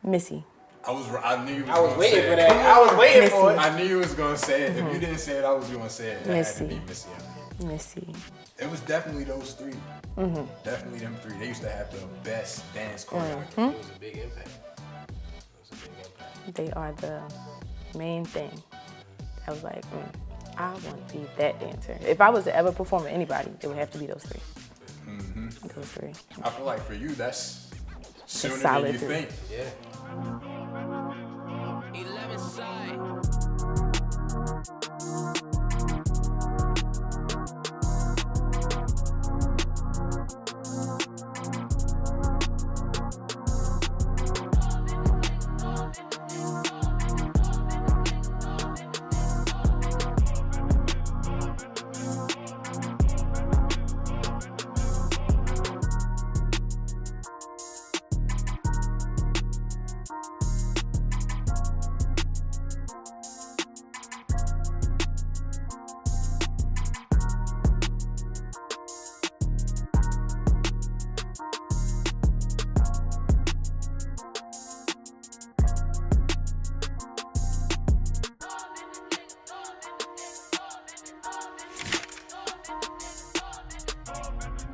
Missy. I knew you was I was gonna waiting say for it. that. I was waiting for it. I knew you was gonna say it. If you didn't say it, I was gonna say it. That Missy. had to be Missy. Missy. It was definitely those three. Definitely them three. They used to have the best dance choreography. It was a big impact. They are the main thing. I was like, I want to be that dancer. If I was to ever perform with anybody, it would have to be those three. Those three. I feel like for you, that's sooner than solid you three. think. Yeah. 11 side.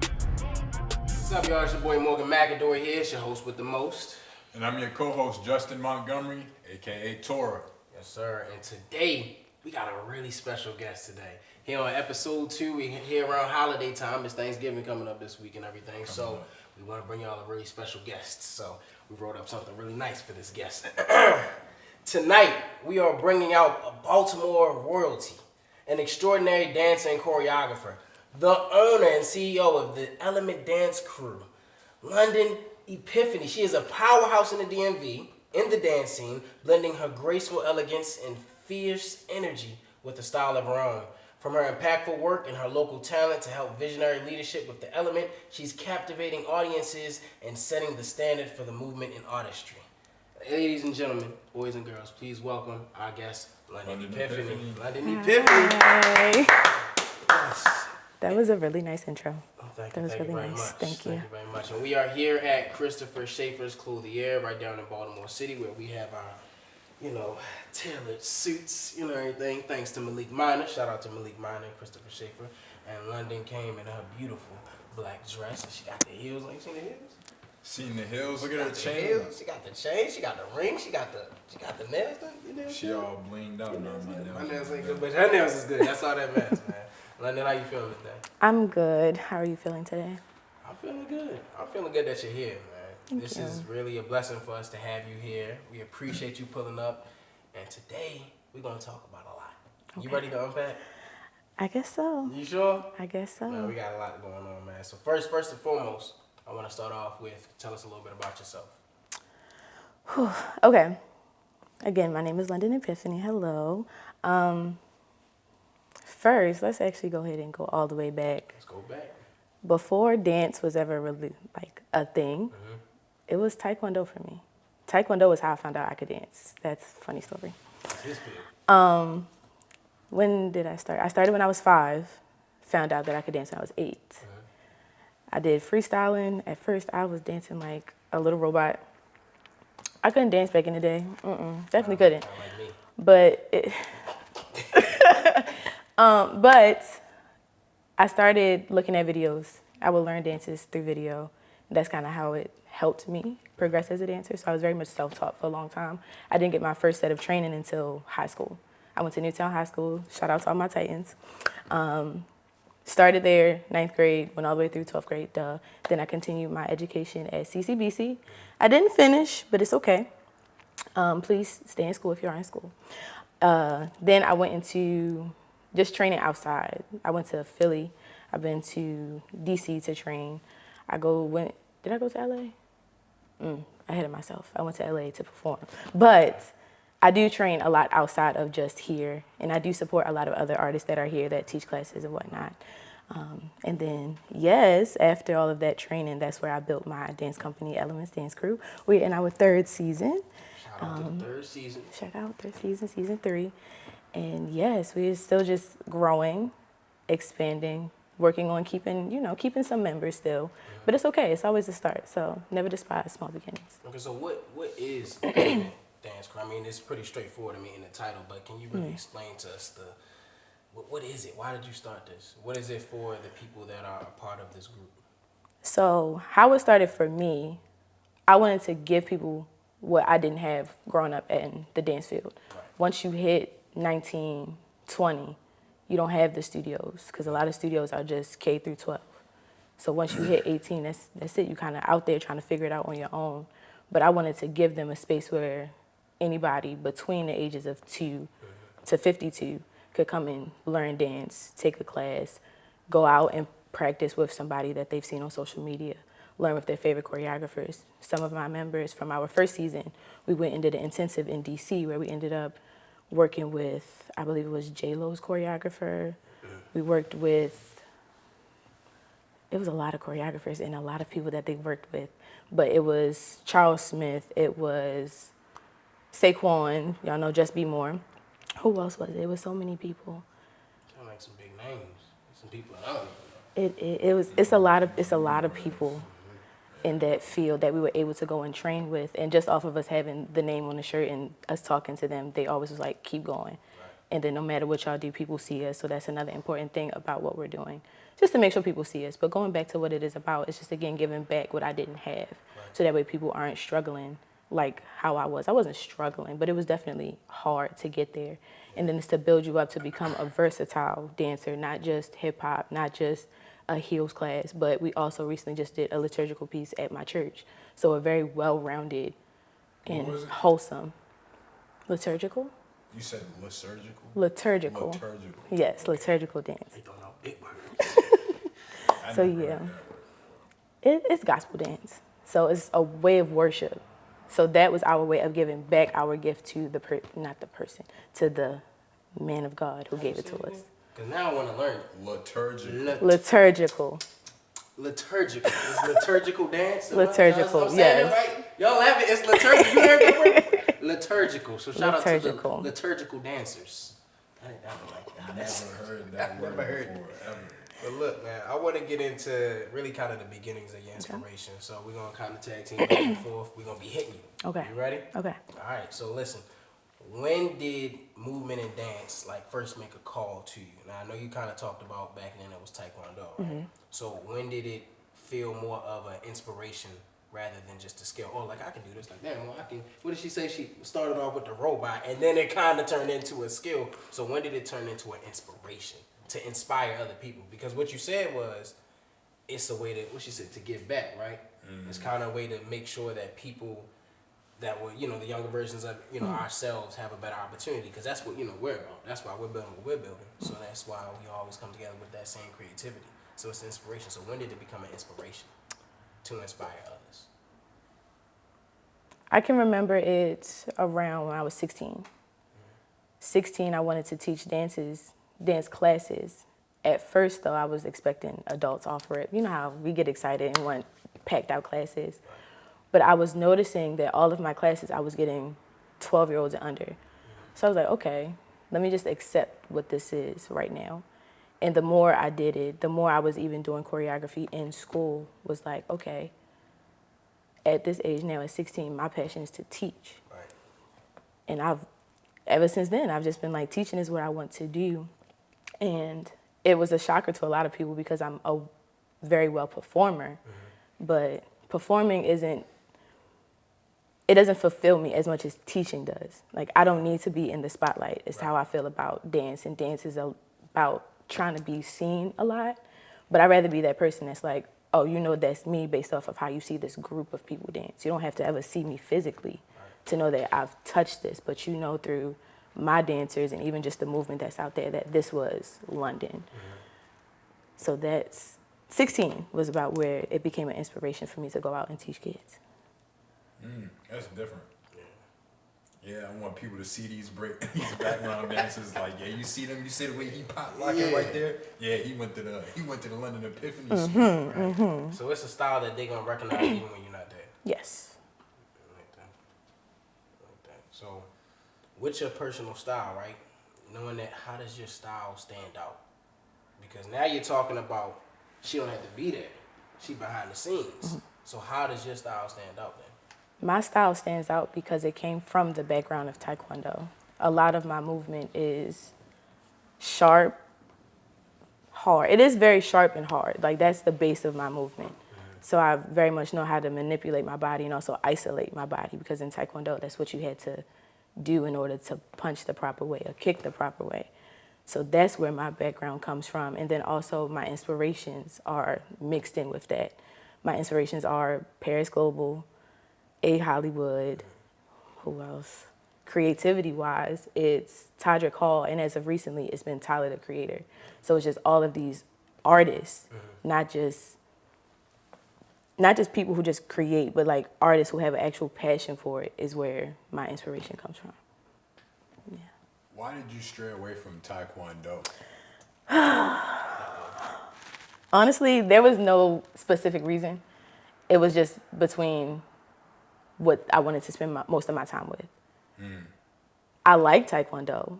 What's up, y'all? It's your boy Morgan McAdory here. It's your host with the most. And I'm your co-host, Justin Montgomery, aka Tora. Yes, sir. And today, we got a really special guest today. Here on episode 2, we here around holiday time. It's Thanksgiving coming up this week and everything. So we want to bring y'all a really special guest. So we wrote up something really nice for this guest. Tonight, we are bringing out a Baltimore royalty, an extraordinary dancer and choreographer, the owner and CEO of the Element Dance Crew, London Epiphany. She is a powerhouse in the DMV, in the dance scene, blending her graceful elegance and fierce energy with a style of her own. From her impactful work and her local talent to help visionary leadership with the Element, she's captivating audiences and setting the standard for the movement in artistry. Ladies and gentlemen, boys and girls, please welcome our guest, London Epiphany. London Epiphany. Hey. Yes. That was a really nice intro. Oh, thank That you. was Thank you really very nice. much. Thank you. Thank you very much. And we are here at Christopher Schafer's Clothier, right down in Baltimore City, where we have our, tailored suits, everything. Thanks to Malik Minor. Shout out to Malik Minor and Christopher Schafer. And London came in her beautiful black dress, and she got the heels. Like, you seen the heels? Seen the hills, look She at her got the chain. heels. She got the chain. She got the ring. She got the nails done. You know what I'm She saying? all blinged out now, My my nails nails. ain't good, but her nails is good. That's all that matters, man. London, how you feeling today? I'm good. How are you feeling today? I'm feeling good. I'm feeling good that you're here, man. Thank This you. is really a blessing for us to have you here. We appreciate you pulling up. And today, we're going to talk about a lot. You Okay. ready to unpack? I guess so. You sure? I guess so. Man, we got a lot going on, man. So first and foremost, I want to start off with, tell us a little bit about yourself. Okay. Again, my name is London Epiphany. Hello. First, let's actually go ahead and go all the way back. Let's go back. Before dance was ever really like a thing, it was Taekwondo for me. Taekwondo is how I found out I could dance. That's a funny story. That's his field. When did I start? I started when I was 5, found out that I could dance when I was 8. I did freestyling. At first, I was dancing like a little robot. I couldn't dance back in the day. Definitely couldn't. Sound like me. But I started looking at videos. I would learn dances through video. That's kind of how it helped me progress as a dancer. So I was very much self-taught for a long time. I didn't get my first set of training until high school. I went to Newtown High School. Shout out to all my Titans. Started there, 9th grade, went all the way through 12th grade. Then I continued my education at CCBC. I didn't finish, but it's okay. Please stay in school if you are in school. Then I went into just training outside. I went to Philly. I've been to DC to train. Did I go to LA? Ahead of myself. I went to LA to perform. But I do train a lot outside of just here, and I do support a lot of other artists that are here that teach classes and whatnot. And then, yes, after all of that training, that's where I built my dance company, Elements Dance Crew. We're in our 3rd season. Shout out to the 3rd season. Shout out, 3rd season, season 3. And yes, we're still just growing, expanding, working on keeping some members still. But it's okay. It's always a start. So never despise small beginnings. Okay, so what is movement dance crew? I mean, it's pretty straightforward, in the title, but can you really explain to us what is it? Why did you start this? What is it for the people that are a part of this group? So how it started for me, I wanted to give people what I didn't have growing up in the dance field. Right. Once you hit 19, 20, you don't have the studios because a lot of studios are just K through 12. So once you hit 18, that's it. You kind of out there trying to figure it out on your own. But I wanted to give them a space where anybody between the ages of 2 to 52 could come and learn dance, take a class, go out and practice with somebody that they've seen on social media, learn with their favorite choreographers. Some of my members from our first season, we went and did an intensive in DC where we ended up working with, I believe it was J-Lo's choreographer. We worked with, it was a lot of choreographers and a lot of people that they worked with. But it was Charles Smith, it was Saquon, y'all know Just Be More. Who else was it? It was so many people. Kind of like some big names, some people I don't even know. It's a lot of people in that field that we were able to go and train with, and just off of us having the name on the shirt and us talking to them, they always was like, keep going. Right. And then no matter what y'all do, people see us. So that's another important thing about what we're doing, just to make sure people see us. But going back to what it is about, it's just again giving back what I didn't have, right. So that way people aren't struggling like how I was. I wasn't struggling, but it was definitely hard to get there. And then it's to build you up to become a versatile dancer, not just hip hop, not just a heels class, but we also recently just did a liturgical piece at my church. So a very well-rounded and wholesome. Liturgical? You said liturgical? Liturgical. Liturgical. Yes, liturgical dance. They don't know big words. So yeah, it's gospel dance. So it's a way of worship. So that was our way of giving back our gift to to the man of God who gave it to us. Because now I want to learn. Liturgical. Liturgical. Liturgical. It's liturgical dance? Liturgical, I'm saying it right? Y'all laughing. It's liturgical. You heard that right? Liturgical. So shout out to the liturgical dancers. I Never heard that word before, ever. But look, man, I want to get into really kind of the beginnings of your inspiration. Okay. So we're going to kind of tag team back and forth. We're going to be hitting you. Okay. You ready? Okay. All right. So listen, when did movement and dance first make a call to you? Now, I know you kind of talked about back then it was Taekwondo, right? Mm-hmm. So when did it feel more of an inspiration rather than just a skill? Oh, like I can do this. Like, damn, well, I can. What did she say? She started off with the robot and then it kind of turned into a skill. So when did it turn into an inspiration to inspire other people? Because what you said was, it's a way to, what she said, to give back, right? Mm-hmm. It's kind of a way to make sure that people that were, the younger versions of, ourselves have a better opportunity. Because that's what, we're about. That's why we're building what we're building. So that's why we always come together with that same creativity. So it's an inspiration. So when did it become an inspiration to inspire others? I can remember it around when I was 16. Mm-hmm. 16, I wanted to teach dance classes. At first, though, I was expecting adults offer it. You know how we get excited and want packed out classes. Right. But I was noticing that all of my classes, I was getting 12-year-olds and under. So I was like, okay, let me just accept what this is right now. And the more I did it, the more I was even doing choreography in school, was like, okay, at this age now, at 16, my passion is to teach. Right. And ever since then, I've just been like, teaching is what I want to do. And it was a shocker to a lot of people because I'm a very well performer, but performing it doesn't fulfill me as much as teaching does. Like, I don't need to be in the spotlight. It's how I feel about dance, and dance is about trying to be seen a lot. But I'd rather be that person that's like, oh, that's me based off of how you see this group of people dance. You don't have to ever see me physically to know that I've touched this, but through my dancers and even just the movement that's out there that this was London. So that's 16 was about where it became an inspiration for me to go out and teach kids. That's different. Yeah, I want people to see these background dancers. Like, yeah, you see them. You see the way he pop locking right there. Yeah, he went to the London Epiphany school. Right? Mm-hmm. So it's a style that they're gonna recognize even when you're not there. Yes. Like that. So, what's your personal style, right? Knowing that, how does your style stand out? Because now you're talking about she don't have to be there. She behind the scenes. Mm-hmm. So how does your style stand out then? My style stands out because it came from the background of Taekwondo. A lot of my movement is sharp, hard. It is very sharp and hard. Like, that's the base of my movement. So I very much know how to manipulate my body and also isolate my body, because in Taekwondo, that's what you had to do in order to punch the proper way or kick the proper way. So that's where my background comes from. And then also my inspirations are mixed in with that. My inspirations are Paris Global, A Hollywood, who else? Creativity-wise, it's Todrick Hall, and as of recently, it's been Tyler, the Creator. So it's just all of these artists, not just people who just create, but like artists who have an actual passion for it is where my inspiration comes from. Yeah. Why did you stray away from Taekwondo? Honestly, there was no specific reason. It was just between what I wanted to spend most of my time with. I like Taekwondo,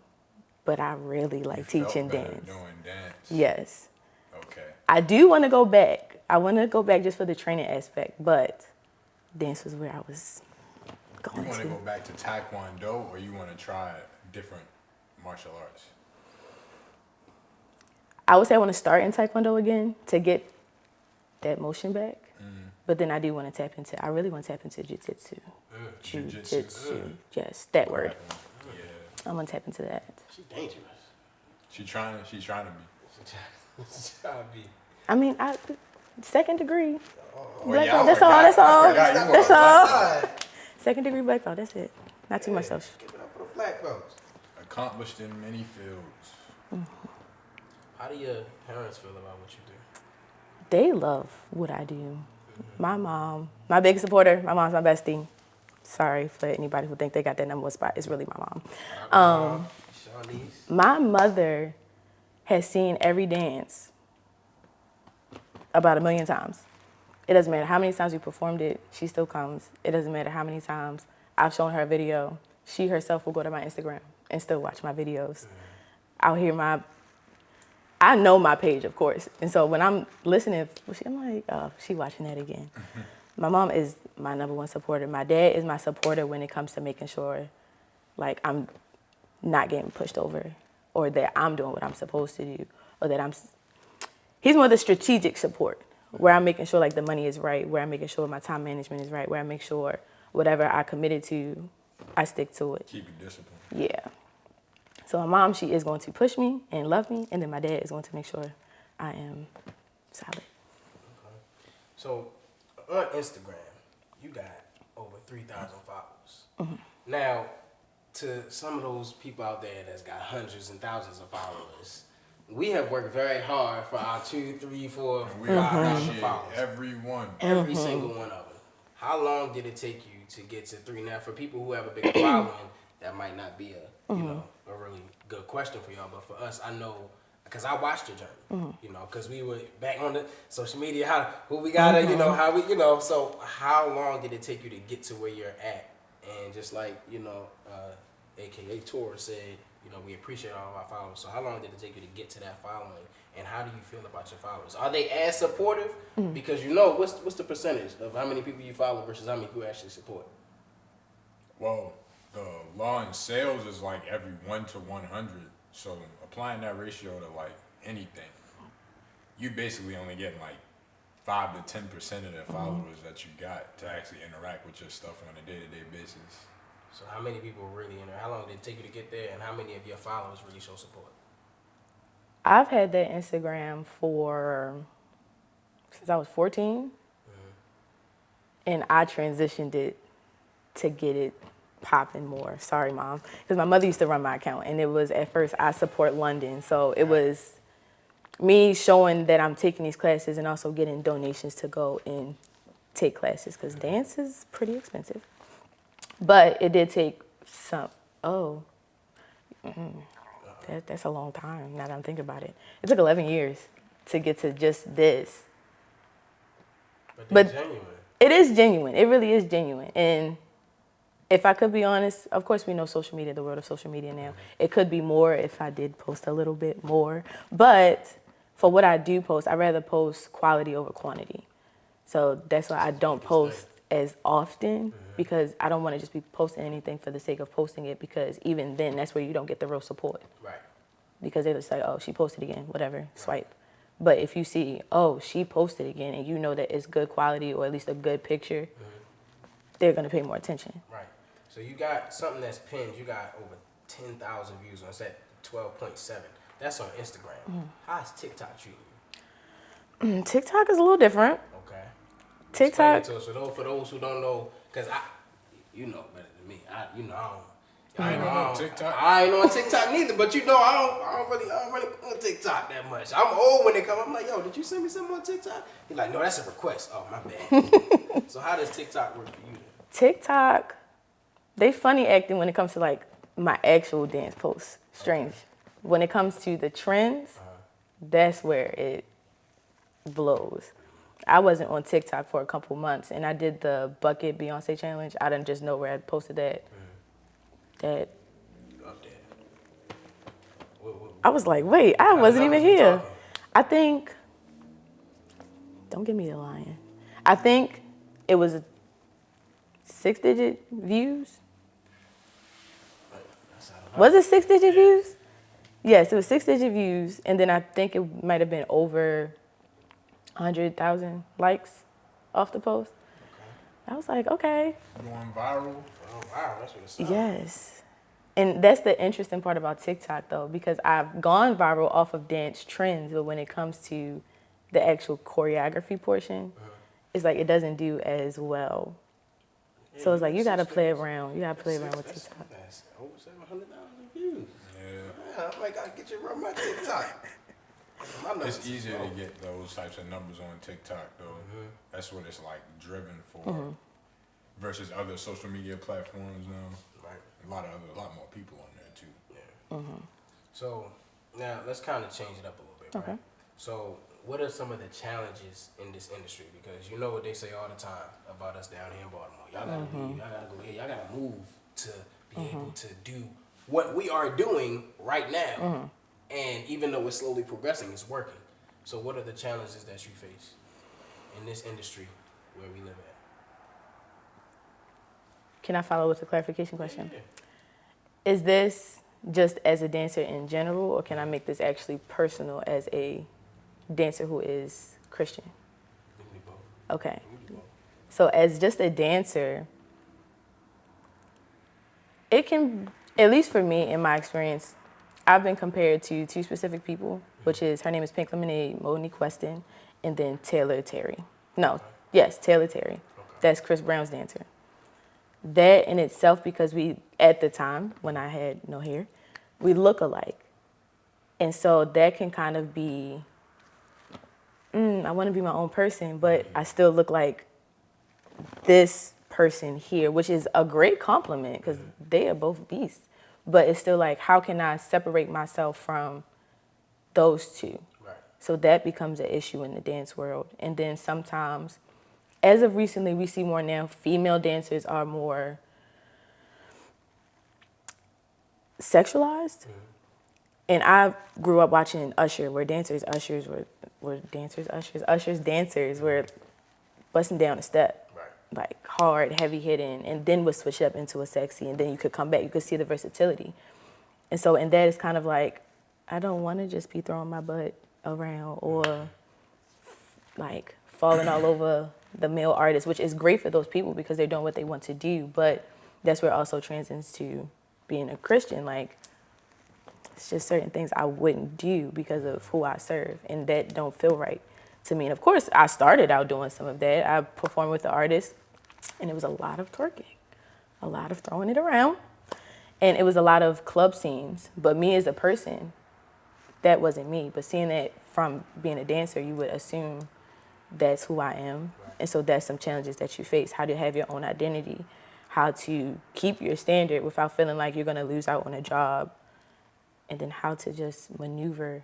but I really like teaching dance. Doing dance. Yes. Okay. I do want to go back. I want to go back just for the training aspect, but dance was where I was You going want to to. go back to Taekwondo, or you want to try different martial arts? I would say I want to start in Taekwondo again to get that motion back. But then I do want to I really want to tap into jiu-jitsu. Jiu-jitsu. Yes, that word. Yeah. I'm going to tap into that. She dangerous. She's trying to be. She trying to be. I mean, second degree. Well, yeah, I That's forgot. all. That's I all. forgot you That's were all. God. Second degree black belt. That's it. Not too much else. Give it up for the black folks. Accomplished in many fields. How do your parents feel about what you do? They love what I do. My mom, my biggest supporter. My mom's my bestie. Sorry for anybody who think they got that number one spot. It's really my mom. My mother has seen every dance about 1 million times. It doesn't matter how many times we performed it, she still comes. It doesn't matter how many times I've shown her a video. She herself will go to my Instagram and still watch my videos. I know my page, of course. And so when I'm listening, I'm like, oh, she watching that again. My mom is my number one supporter. My dad is my supporter when it comes to making sure, like, I'm not getting pushed over, or that I'm doing what I'm supposed to do, or that he's more the strategic support, where I'm making sure, like, the money is right, where I'm making sure my time management is right, where I make sure whatever I committed to, I stick to it. Keep it disciplined. Yeah. So my mom, she is going to push me and love me, and then my dad is going to make sure I am solid. Okay. So on Instagram, you got over 3,000 followers. Now, to some of those people out there that's got hundreds and thousands of followers, we have worked very hard for our 2, 3, 4, 5,000 followers. Everyone. Every single one of them. How long did it take you to get to 3? Now, for people who have a big following, that might not be a really good question for y'all, but for us, I know, because I watched your journey, because we were back on the social media, who we gotta, how we, so how long did it take you to get to where you're at? And just like, AKA Tor said, we appreciate all of our followers. So how long did it take you to get to that following? And how do you feel about your followers? Are they as supportive? Because what's the percentage of how many people you follow versus how many people actually support? Well, the law in sales is like every 1 to 100. So applying that ratio to like anything, you basically only getting like 5 to 10% of the followers that you got to actually interact with your stuff on a day-to-day basis. So how many people really how long did it take you to get there, and how many of your followers really show support? I've had that Instagram since I was 14, and I transitioned it to get it popping more. Sorry, Mom. Because my mother used to run my account, and it was, at first, I support London. So it was me showing that I'm taking these classes and also getting donations to go and take classes, because dance is pretty expensive. But it did take that's a long time now that I'm thinking about it. It took 11 years to get to just this. But genuine. It is genuine. It really is genuine. And if I could be honest, of course we know social media, the world of social media now. It could be more if I did post a little bit more. But for what I do post, I rather post quality over quantity. So that's why I don't post as often, because I don't want to just be posting anything for the sake of posting it, because even then, that's where you don't get the real support. Right. Because they just say, oh, she posted again, whatever, swipe. But if you see, oh, she posted again, and you know that it's good quality or at least a good picture, they're going to pay more attention. Right. So you got something that's pinned, you got over 10,000 views on, it's at 12.7. That's on Instagram. How's TikTok treating you? TikTok is a little different. Okay. TikTok. Explain it to us, for those who don't know, because you know better than me. I ain't on TikTok. I ain't on TikTok neither, but I don't really on TikTok that much. I'm old when they come. I'm like, yo, did you send me something on TikTok? He's like, no, that's a request. Oh, my bad. So how does TikTok work for you then? TikTok, they funny acting when it comes to like my actual dance posts. Strange. When it comes to the trends, that's where it blows. I wasn't on TikTok for a couple months, and I did the bucket Beyonce challenge. I didn't just know where I posted that. That Up there. I was like, wait, I wasn't even here. I think, don't give me the lying. I think it was 6-digit views. Was it 6-digit views? Yes, it was 6-digit views, and then I think it might have been over 100,000 likes off the post. I was like, okay. Going viral. Oh, wow, that's what it sounds Yes. And that's the interesting part about TikTok, though, because I've gone viral off of dance trends, but when it comes to the actual choreography portion, it's like it doesn't do as well. Yeah, so it's like you got to play around. You got to play around with TikTok. That's over 700,000 views. Yeah. I might got to get you run my TikTok. It's easier to get those types of numbers on TikTok, though. That's what it's like driven for, versus other social media platforms now. Right. A lot more people on there too. Yeah. So now let's kind of change it up a little bit. Right? Okay. So what are some of the challenges in this industry? Because you know what they say all the time about us down here in Baltimore. Y'all gotta leave. Y'all gotta go here. Y'all gotta move to be able to do what we are doing right now. And even though it's slowly progressing, it's working. So what are the challenges that you face in this industry where we live at? Can I follow with a clarification question? Yeah. Is this just as a dancer in general, or can I make this actually personal as a dancer who is Christian? We can do both. Okay. We can do both. So as just a dancer, it can, at least for me in my experience, I've been compared to two specific people, which is, her name is Pink Lemonade, Monique Weston, and then Taylor Terry. No, yes, Taylor Terry. Okay. That's Chris Brown's dancer. That in itself, because we, at the time, when I had no hair, we look alike. And so that can kind of be, I want to be my own person, but I still look like this person here, which is a great compliment because they are both beasts. But it's still like, how can I separate myself from those two? Right. So that becomes an issue in the dance world. And then sometimes, as of recently, we see more now, female dancers are more sexualized. And I grew up watching Usher, where dancers were busting down a step. Like hard, heavy hitting, and then would switch up into a sexy, and then you could come back. You could see the versatility. And so in that, it's kind of like, I don't want to just be throwing my butt around or like falling all over the male artist, which is great for those people because they're doing what they want to do. But that's where it also transcends to being a Christian. Like, it's just certain things I wouldn't do because of who I serve, and that don't feel right to me. And of course, I started out doing some of that. I performed with the artist, and it was a lot of twerking, a lot of throwing it around, and it was a lot of club scenes. But me as a person, that wasn't me. But seeing that from being a dancer, you would assume that's who I am. And so that's some challenges that you face. How to have your own identity, how to keep your standard without feeling like you're gonna lose out on a job, and then how to just maneuver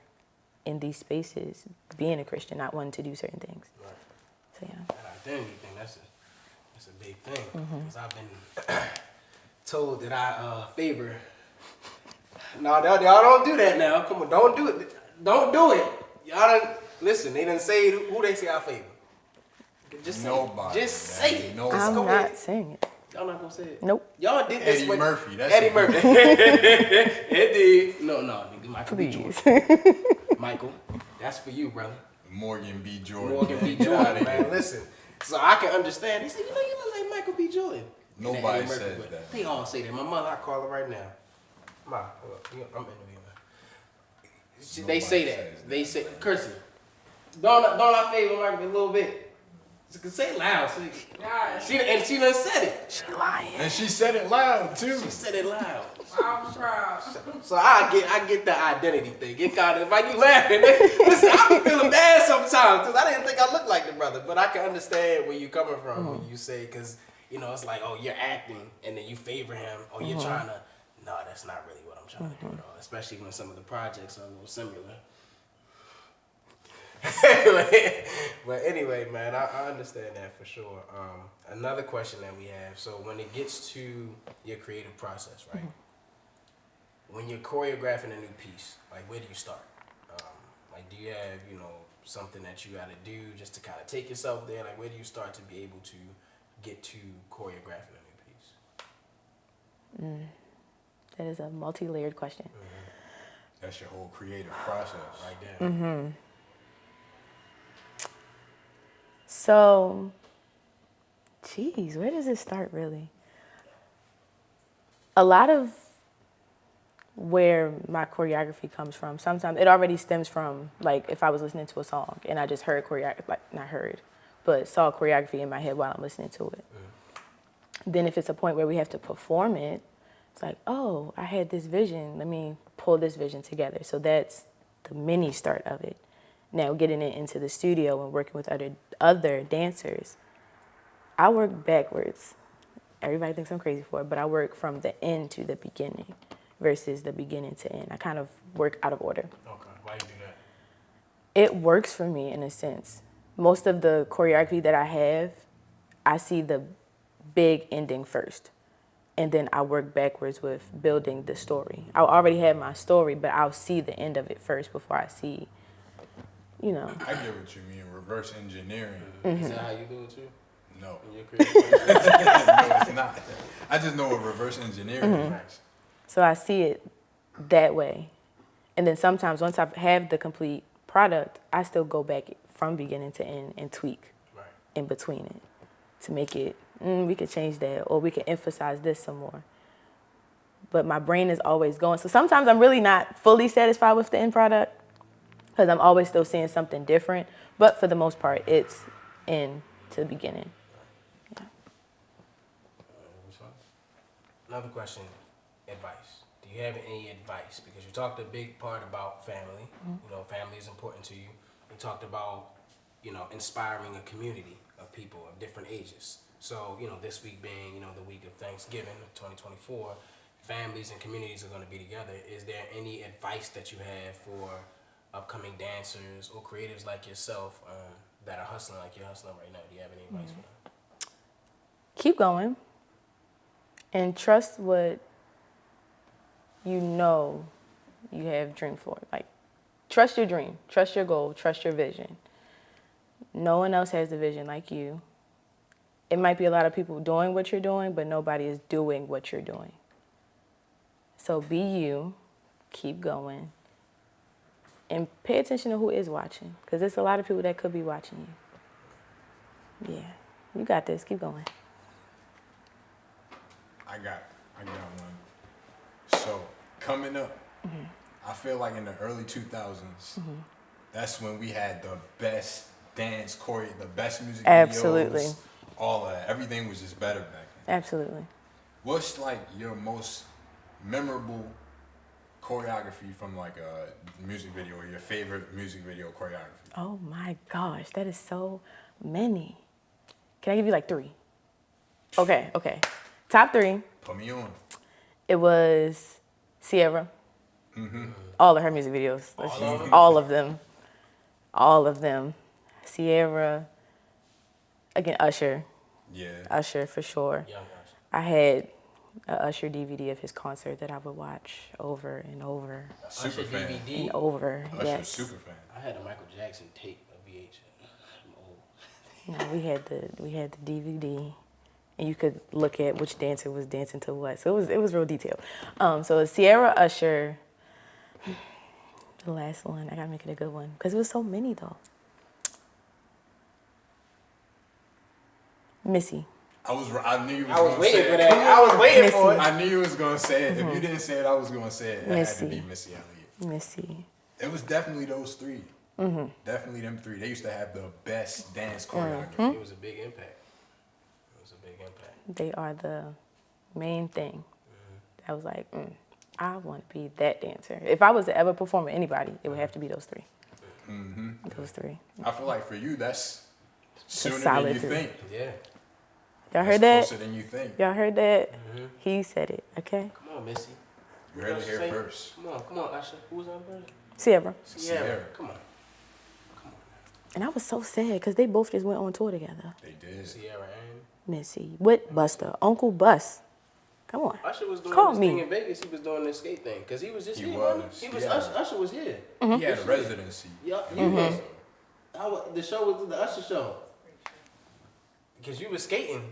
in these spaces, being a Christian, not wanting to do certain things. Right. So yeah. That identity thing, that's a big thing. Because I've been told that I favor. No, y'all don't do that now. Come on, don't do it. Don't do it. Y'all done, listen, they done say who they say our favorite. Just say Nobody. it. Just say it. Nobody. I'm go not ahead. saying it. Y'all not gonna say it? Nope. Y'all did this Eddie with Murphy. That's Eddie it. Murphy. Eddie. No, nigga, Michael B. Please. Jordan. Michael, that's for you, brother. Morgan B. Jordan. Morgan B. Get outta Jordan, here. man. Listen. So I can understand. He said, you look like Michael B. Jordan. And then Nobody Eddie Murphy, says but that. They all say that. My mother, I call her right now. Ma, I'm interviewing her. They say says that. that. They say, Kirsty, don't I favor Michael a little bit? Say it loud. She done said it. She lying. And she said it loud too. She said it loud. I'm proud. So I get the identity thing. Get caught in. Like you laughing. Listen, I be feeling bad sometimes because I didn't think I looked like the brother, but I can understand where you coming from when you say, because it's like, oh, you're acting and then you favor him, or you're trying to. No, that's not really what I'm trying to do at all. Especially when some of the projects are a little similar. But anyway, man, I understand that for sure. Another question that we have. So when it gets to your creative process, right? When you're choreographing a new piece, like where do you start? Like, do you have something that you got to do just to kind of take yourself there? Like, where do you start to be able to get to choreographing a new piece? That is a multi-layered question. That's your whole creative process. Right there. So, geez, where does it start really? A lot of where my choreography comes from, sometimes it already stems from, like, if I was listening to a song and I just heard choreography, like, not heard, but saw choreography in my head while I'm listening to it. Then if it's a point where we have to perform it, it's like, oh, I had this vision, let me pull this vision together. So that's the mini start of it. Now getting it into the studio and working with other dancers, I work backwards. Everybody thinks I'm crazy for it, but I work from the end to the beginning versus the beginning to end. I kind of work out of order. Okay, why you do that? It works for me in a sense. Most of the choreography that I have, I see the big ending first. And then I work backwards with building the story. I already have my story, but I'll see the end of it first before I see, I get what you mean. Reverse engineering. Is that how you do it too? No. In your creative process? No, it's not. I just know what reverse engineering is. So I see it that way. And then sometimes once I have the complete product, I still go back from beginning to end and tweak in between it to make it, we could change that, or we could emphasize this some more. But my brain is always going. So sometimes I'm really not fully satisfied with the end product because I'm always still seeing something different. But for the most part, it's end to the beginning. Yeah. Another question, advice. Do you have any advice? Because you talked a big part about family. Family is important to you. You talked about, inspiring a community of people of different ages. So, this week being, the week of Thanksgiving of 2024, families and communities are going to be together. Is there any advice that you have for upcoming dancers or creatives like yourself that are hustling like you're hustling right now? Do you have any advice for them? Keep going and trust what you have dream for. Like, trust your dream, trust your goal, trust your vision. No one else has the vision like you. It might be a lot of people doing what you're doing, but nobody is doing what you're doing. So be you, keep going, and pay attention to who is watching, because there's a lot of people that could be watching you. Yeah, you got this, keep going. I got one. So coming up, I feel like in the early 2000s, that's when we had the best dance choreo, the best music Absolutely. videos. All of that. Everything was just better back then. Absolutely. What's like your most memorable choreography from like a music video, or your favorite music video choreography? Oh my gosh, that is so many. Can I give you like 3? Okay. Top 3. Put me on. It was Sierra. All of her music videos. All of them. Sierra. Again, Usher. Yeah. Usher for sure. Young guys. I had a Usher DVD of his concert that I would watch over and over Usher Super fan. DVD. and over. Usher, Yes. super fan. I had a Michael Jackson tape, a VHS. I'm old. No, we had the DVD, and you could look at which dancer was dancing to what. So it was real detailed. So it's Sierra, Usher. The last one, I gotta make it a good one because it was so many though. Missy. I knew you was I was gonna waiting say for it. that. I was waiting for it. I knew you was gonna say it. If you didn't say it, I was gonna say it. It had to Missy. be Missy Elliott. Missy. It was definitely those three. Definitely them three. They used to have the best dance choreography. It was a big impact. They are the main thing. I was like, I want to be that dancer. If I was to ever perform with anybody, it would have to be those three. Those three. I feel like for you, that's sooner than solid you three. think. Yeah. Y'all That's heard that? closer than you think. Y'all heard that? He said it, okay? Come on, Missy. You heard it here Say- first. Come on, Usher. Who was on first? Sierra. Sierra. Come on. And I was so sad because they both just went on tour together. They did. Sierra and Missy. With Buster. Uncle Bus. Come on. Usher was doing Call this me. thing in Vegas. He was doing this skate thing because he was just He here. was. wasn't He was. Yeah. Usher was here. He had a residency. Yeah, you was. The show was the Usher show. Because you was skating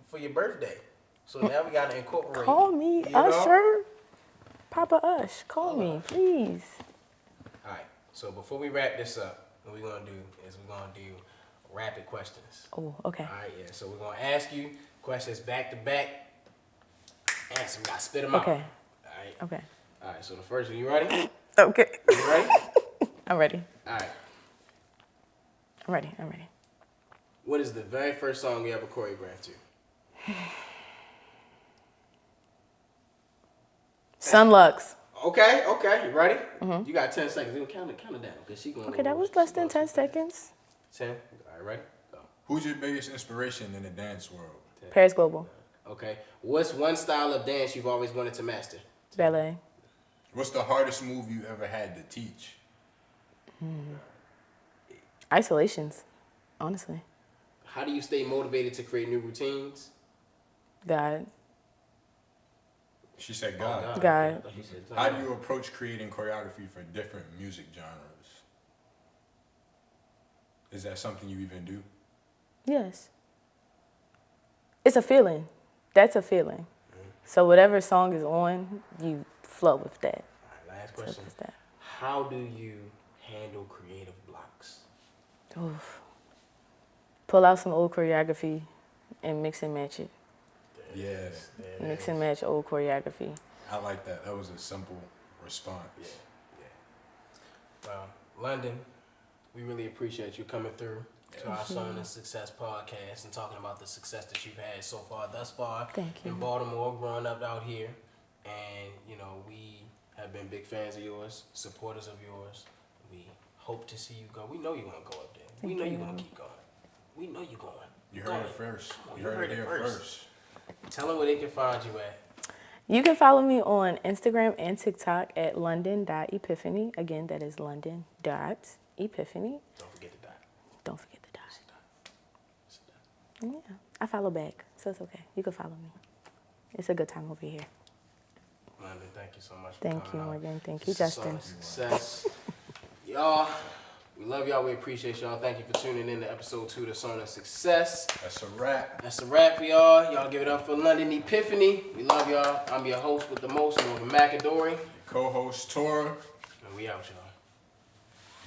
for your birthday, so now we gotta incorporate. Call me you know? Usher. Papa Ush. Call me, please. All right. So before we wrap this up, what we're gonna do is we're gonna do rapid questions. Oh, okay. All right. Yeah. So we're gonna ask you questions back to back. Answer. We gotta spit them out. Okay. All right. Okay. All right. So the first one, you ready? Okay. You ready? I'm ready. All right. I'm ready. I'm ready. What is the very first song you ever choreographed to? Sunlux. Okay. You ready? You got 10 seconds. You count it down because she gonna. Okay, that was less than 10 seconds. 10. All right. Ready? Go. Who's your biggest inspiration in the dance world? Paris Global. Okay. What's one style of dance you've always wanted to master? Ballet. What's the hardest move you ever had to teach? Isolations. Honestly. How do you stay motivated to create new routines? God. She said God. God. I thought you said How do you approach creating choreography for different music genres? Is that something you even do? Yes. It's a feeling. That's a feeling. So whatever song is on, you flow with that. All right, last So question. that's that. How do you handle creative blocks? Oof. Pull out some old choreography and mix and match it. Yeah. Mix and match old choreography. I like that. That was a simple response. Well, London, we really appreciate you coming through to our Sewn and Success podcast and talking about the success that you've had so far, thus far Thank you. in Baltimore, growing up out here. And, you know, we have been big fans of yours, supporters of yours. We hope to see you go. We know you're going to go up there. We know you're going to keep going. We know you're going. You heard it first. Come on, You heard it here first. Tell them where they can find you at. You can follow me on Instagram and TikTok at london.epiphany. Again, that is london.epiphany. Don't forget the dot. Don't forget the dot. Yeah, I follow back, so it's okay. You can follow me. It's a good time over here. London, thank you so much for Thank you, coming out. Morgan. Thank you, This is Justin. Success. Y'all, we love y'all. We appreciate y'all. Thank you for tuning in to episode 2 of the Sewn and Success. That's a wrap. That's a wrap for y'all. Y'all give it up for London Epiphany. We love y'all. I'm your host with the most, Morgan McAdory. Your co-host Tora. And we out, y'all.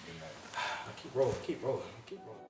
Good night. Keep rolling, keep rolling, keep rolling.